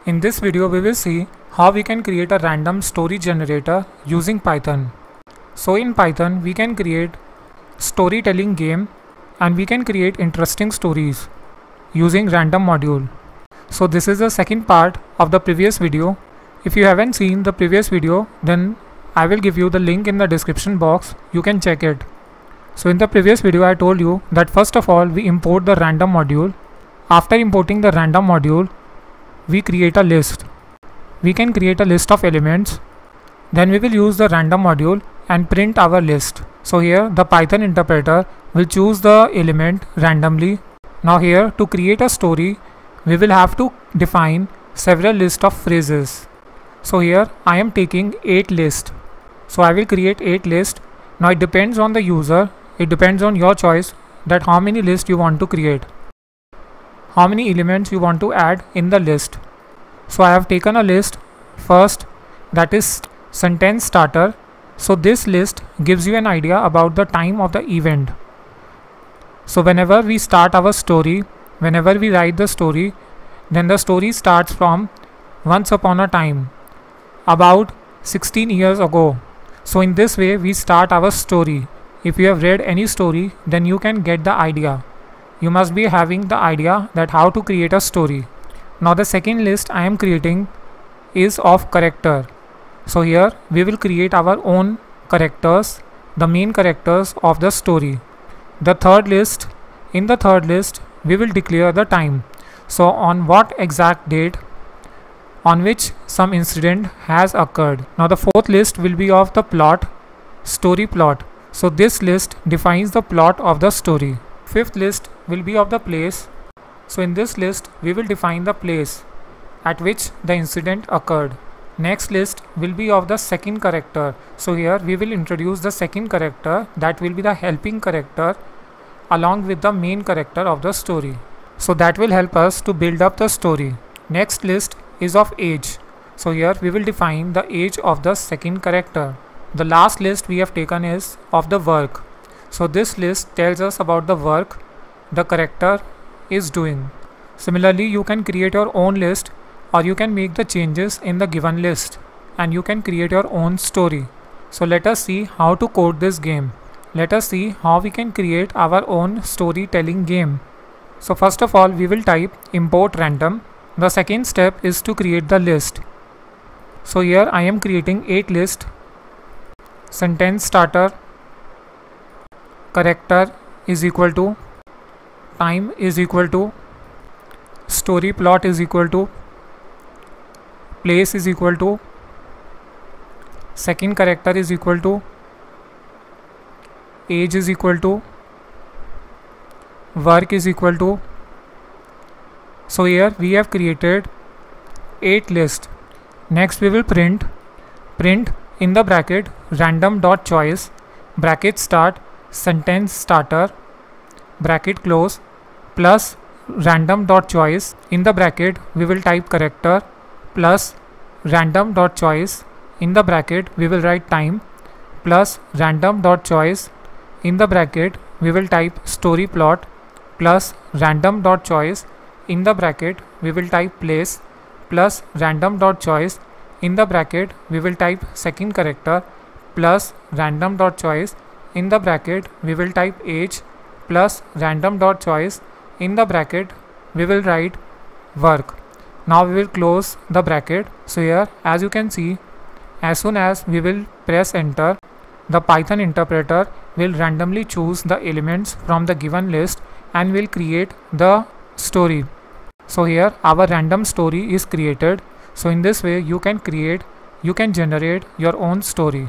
In this video we will see how we can create a random story generator using Python. So in Python we can create storytelling game and we can create interesting stories using random module. So this is the second part of the previous video. If you haven't seen the previous video, then I will give you the link in the description box. You can check it. So in the previous video I told you that first of all we import the random module. After importing the random module, we create a list. We can create a list of elements. Then we will use the random module and print our list. So here the Python interpreter will choose the element randomly. Now here to create a story, we will have to define several list of phrases. So here I am taking 8 lists. So I will create 8 lists. Now it depends on the user. It depends on your choice that how many lists you want to create, how many elements you want to add in the list. So I have taken a list first, that is sentence starter. So this list gives you an idea about the time of the event. So whenever we start our story, whenever we write the story, then the story starts from once upon a time, about 16 years ago. So in this way we start our story. If you have read any story, then you can get the idea. You must be having the idea that how to create a story. Now the second list I am creating is of character. So here we will create our own characters, the main characters of the story. The third list, in the third list we will declare the time. So on what exact date on which some incident has occurred. Now the fourth list will be of the plot, story plot. So this list defines the plot of the story. Fifth list will be of the place. So in this list we will define the place at which the incident occurred. Next list will be of the second character. So here we will introduce the second character, that will be the helping character along with the main character of the story. So that will help us to build up the story. Next list is of age. So here we will define the age of the second character. The last list we have taken is of the work. So this list tells us about the work the character is doing. Similarly, you can create your own list or you can make the changes in the given list and you can create your own story. So let us see how to code this game. Let us see how we can create our own storytelling game. So first of all we will type import random. The second step is to create the list. So here I am creating 8 lists. Sentence starter, character is equal to, time is equal to, story plot is equal to, place is equal to, second character is equal to, age is equal to, work is equal to. So here we have created 8 lists. Next we will print in the bracket random.choice, bracket start, sentence starter, bracket close, plus random.choice. In the bracket we will type character plus random.choice. In the bracket we will write time plus random.choice. In the bracket we will type story plot plus random.choice. In the bracket we will type place plus random.choice. In the bracket we will type second character plus random.choice. In the bracket we will type age plus random.choice. In the bracket we will write work. Now we will close the bracket. So here as you can see, as soon as we will press enter, the Python interpreter will randomly choose the elements from the given list and will create the story. So here our random story is created. So in this way you can generate your own story.